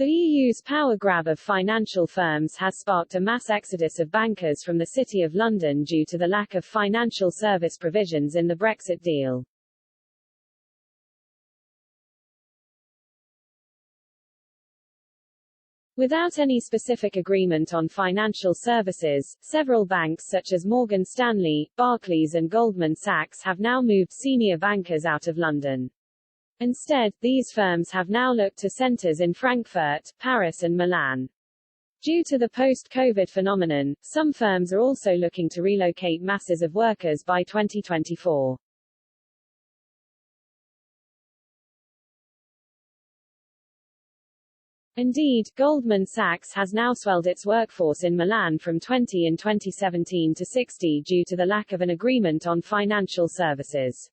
The EU's power grab of financial firms has sparked a mass exodus of bankers from the City of London due to the lack of financial service provisions in the Brexit deal. Without any specific agreement on financial services, several banks such as Morgan Stanley, Barclays and Goldman Sachs have now moved senior bankers out of London. Instead, these firms have now looked to centers in Frankfurt, Paris and Milan. Due to the post-COVID phenomenon, some firms are also looking to relocate masses of workers by 2024. Indeed, Goldman Sachs has now swelled its workforce in Milan from 20 in 2017 to 60 due to the lack of an agreement on financial services.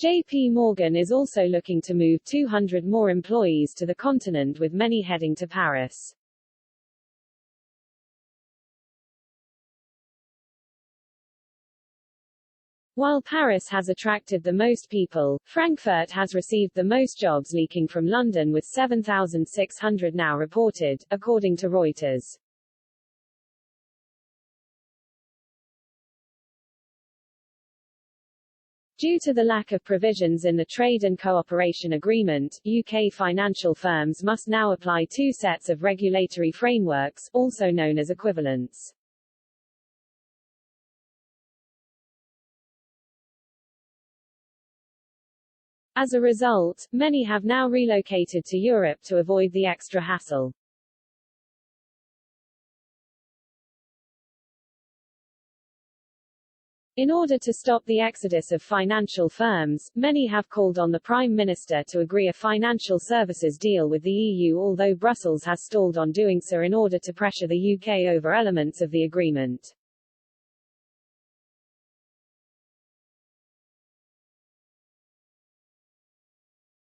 JP Morgan is also looking to move 200 more employees to the continent, with many heading to Paris. While Paris has attracted the most people, Frankfurt has received the most jobs leaking from London, with 7,600 now reported, according to Reuters. Due to the lack of provisions in the Trade and Cooperation Agreement, UK financial firms must now apply two sets of regulatory frameworks, also known as equivalents. As a result, many have now relocated to Europe to avoid the extra hassle. In order to stop the exodus of financial firms, many have called on the Prime Minister to agree a financial services deal with the EU, although Brussels has stalled on doing so in order to pressure the UK over elements of the agreement.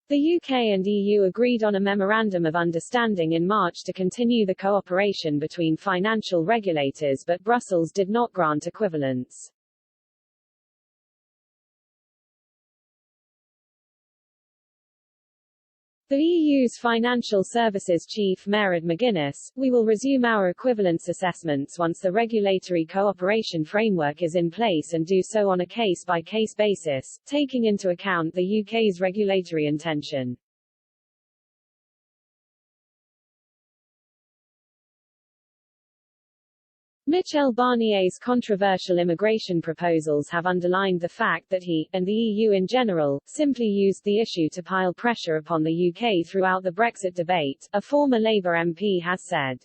The UK and EU agreed on a Memorandum of Understanding in March to continue the cooperation between financial regulators, but Brussels did not grant equivalence. The EU's Financial Services Chief Mairead McGuinness, "We will resume our equivalence assessments once the regulatory cooperation framework is in place, and do so on a case-by-case basis, taking into account the UK's regulatory intention." Michel Barnier's controversial immigration proposals have underlined the fact that he, and the EU in general, simply used the issue to pile pressure upon the UK throughout the Brexit debate, a former Labour MP has said.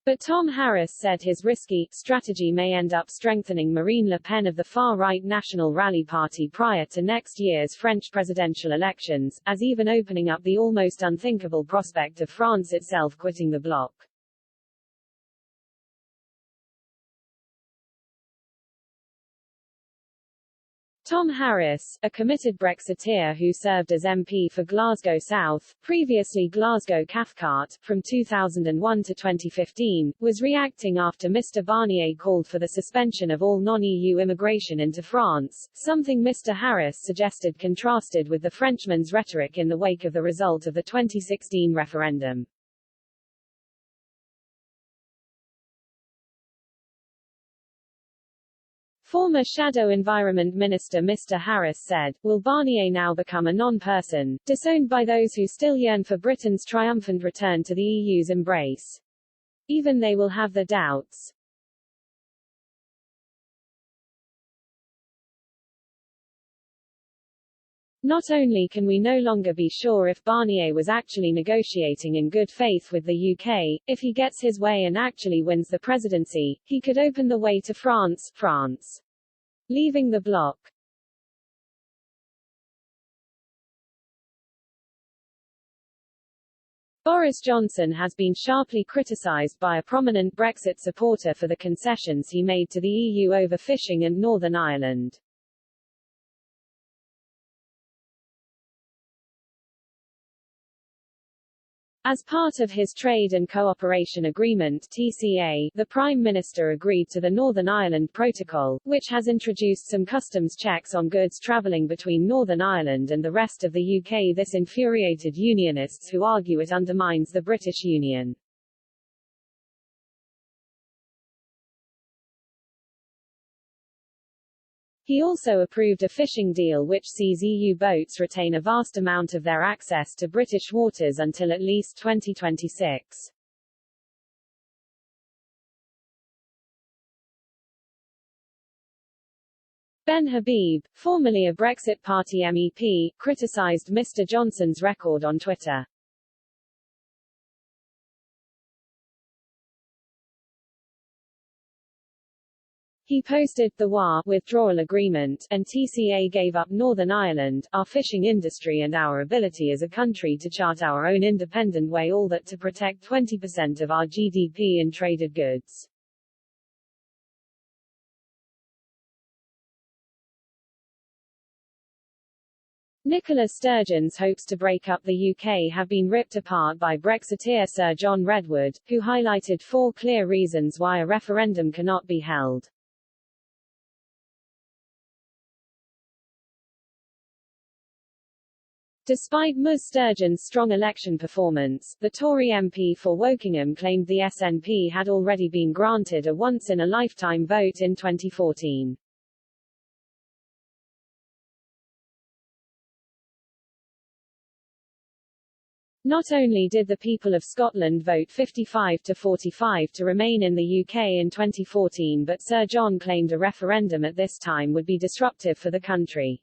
But Tom Harris said his risky strategy may end up strengthening Marine Le Pen of the far-right National Rally Party prior to next year's French presidential elections, as even opening up the almost unthinkable prospect of France itself quitting the bloc. Tom Harris, a committed Brexiteer who served as MP for Glasgow South, previously Glasgow Cathcart, from 2001 to 2015, was reacting after Mr. Barnier called for the suspension of all non-EU immigration into France, something Mr. Harris suggested contrasted with the Frenchman's rhetoric in the wake of the result of the 2016 referendum. Former Shadow Environment Minister Mr. Harris said, "Will Barnier now become a non-person, disowned by those who still yearn for Britain's triumphant return to the EU's embrace? Even they will have their doubts." Not only can we no longer be sure if Barnier was actually negotiating in good faith with the UK, if he gets his way and actually wins the presidency, he could open the way to France leaving the bloc. Boris Johnson has been sharply criticised by a prominent Brexit supporter for the concessions he made to the EU over fishing and Northern Ireland. As part of his Trade and Cooperation Agreement (TCA), the Prime Minister agreed to the Northern Ireland Protocol, which has introduced some customs checks on goods travelling between Northern Ireland and the rest of the UK. This infuriated Unionists who argue it undermines the British Union. He also approved a fishing deal which sees EU boats retain a vast amount of their access to British waters until at least 2026. Ben Habib, formerly a Brexit Party MEP, criticised Mr. Johnson's record on Twitter. He posted, "The WA withdrawal agreement and TCA gave up Northern Ireland, our fishing industry and our ability as a country to chart our own independent way, all that to protect 20% of our GDP in traded goods." Nicola Sturgeon's hopes to break up the UK have been ripped apart by Brexiteer Sir John Redwood, who highlighted 4 clear reasons why a referendum cannot be held. Despite Ms Sturgeon's strong election performance, the Tory MP for Wokingham claimed the SNP had already been granted a once-in-a-lifetime vote in 2014. Not only did the people of Scotland vote 55 to 45 to remain in the UK in 2014, but Sir John claimed a referendum at this time would be disruptive for the country.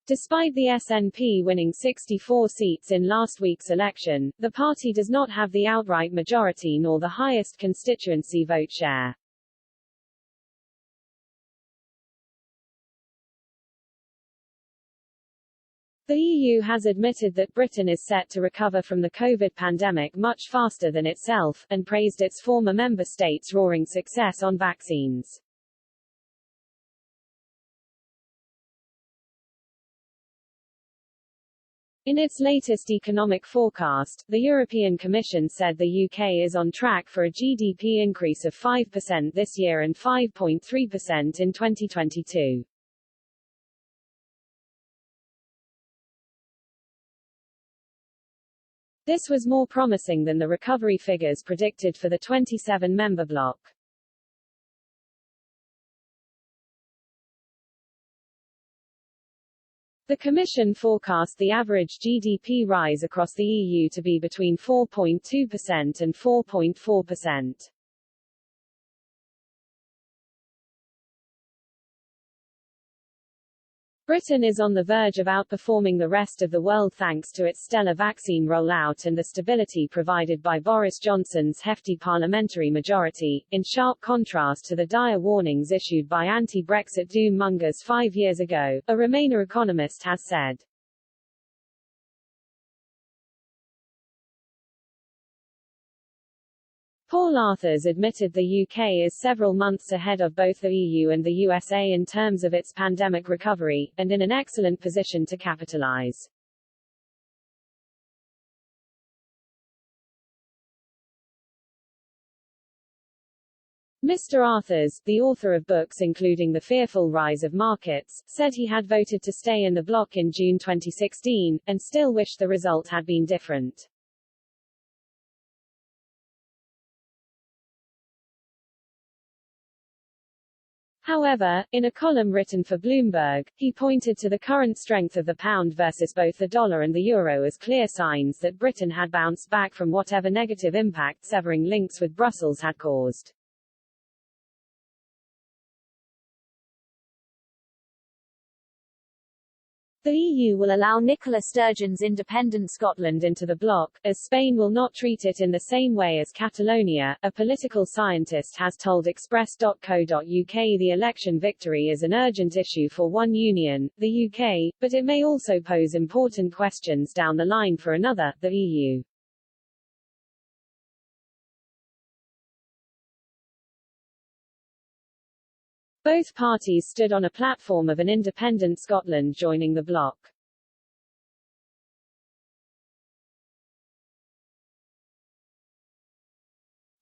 Despite the SNP winning 64 seats in last week's election, the party does not have the outright majority nor the highest constituency vote share. The EU has admitted that Britain is set to recover from the COVID pandemic much faster than itself, and praised its former member states' roaring success on vaccines. In its latest economic forecast, the European Commission said the UK is on track for a GDP increase of 5% this year and 5.3% in 2022. This was more promising than the recovery figures predicted for the 27-member bloc. The Commission forecast the average GDP rise across the EU to be between 4.2% and 4.4%. Britain is on the verge of outperforming the rest of the world thanks to its stellar vaccine rollout and the stability provided by Boris Johnson's hefty parliamentary majority, in sharp contrast to the dire warnings issued by anti-Brexit doom-mongers 5 years ago, a Remainer economist has said. Paul Arthurs admitted the UK is several months ahead of both the EU and the USA in terms of its pandemic recovery, and in an excellent position to capitalize. Mr. Arthurs, the author of books including The Fearful Rise of Markets, said he had voted to stay in the bloc in June 2016, and still wished the result had been different. However, in a column written for Bloomberg, he pointed to the current strength of the pound versus both the dollar and the euro as clear signs that Britain had bounced back from whatever negative impact severing links with Brussels had caused. The EU will allow Nicola Sturgeon's independent Scotland into the bloc, as Spain will not treat it in the same way as Catalonia, a political scientist has told Express.co.uk. The election victory is an urgent issue for one union, the UK, but it may also pose important questions down the line for another, the EU. Both parties stood on a platform of an independent Scotland joining the bloc.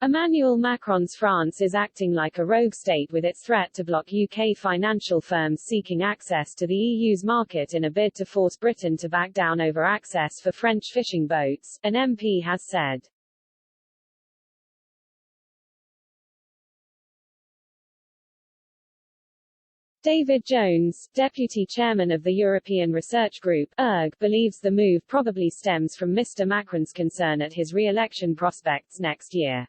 Emmanuel Macron's France is acting like a rogue state with its threat to block UK financial firms seeking access to the EU's market in a bid to force Britain to back down over access for French fishing boats, an MP has said. David Jones, deputy chairman of the European Research Group, ERG, believes the move probably stems from Mr. Macron's concern at his re-election prospects next year.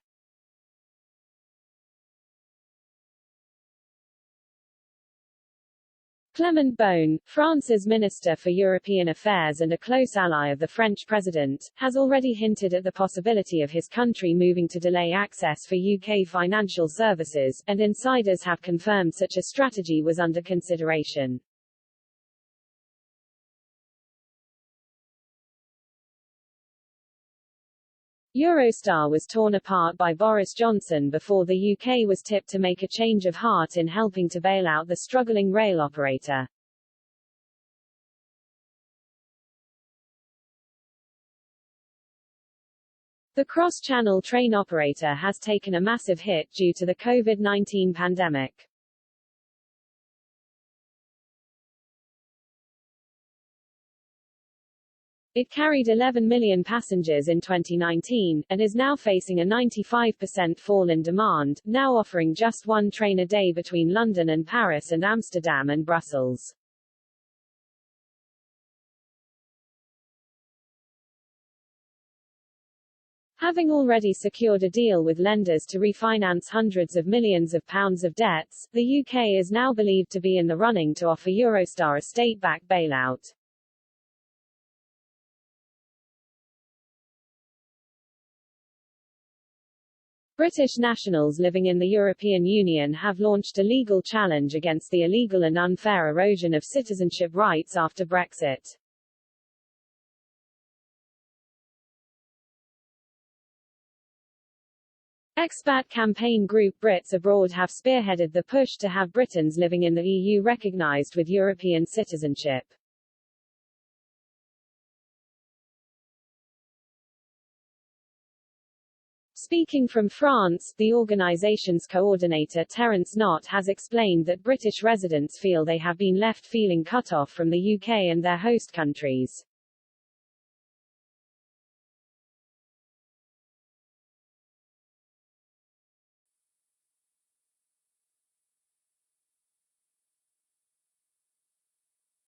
Clement Beaune, France's Minister for European Affairs and a close ally of the French president, has already hinted at the possibility of his country moving to delay access for UK financial services, and insiders have confirmed such a strategy was under consideration. Eurostar was torn apart by Boris Johnson before the UK was tipped to make a change of heart in helping to bail out the struggling rail operator. The cross-channel train operator has taken a massive hit due to the COVID-19 pandemic. It carried 11 million passengers in 2019, and is now facing a 95% fall in demand, now offering just one train a day between London and Paris and Amsterdam and Brussels. Having already secured a deal with lenders to refinance hundreds of millions of pounds of debts, the UK is now believed to be in the running to offer Eurostar a state-backed bailout. British nationals living in the European Union have launched a legal challenge against the illegal and unfair erosion of citizenship rights after Brexit. Expat campaign group Brits Abroad have spearheaded the push to have Britons living in the EU recognised with European citizenship. Speaking from France, the organization's coordinator Terence Knott has explained that British residents feel they have been left feeling cut off from the UK and their host countries.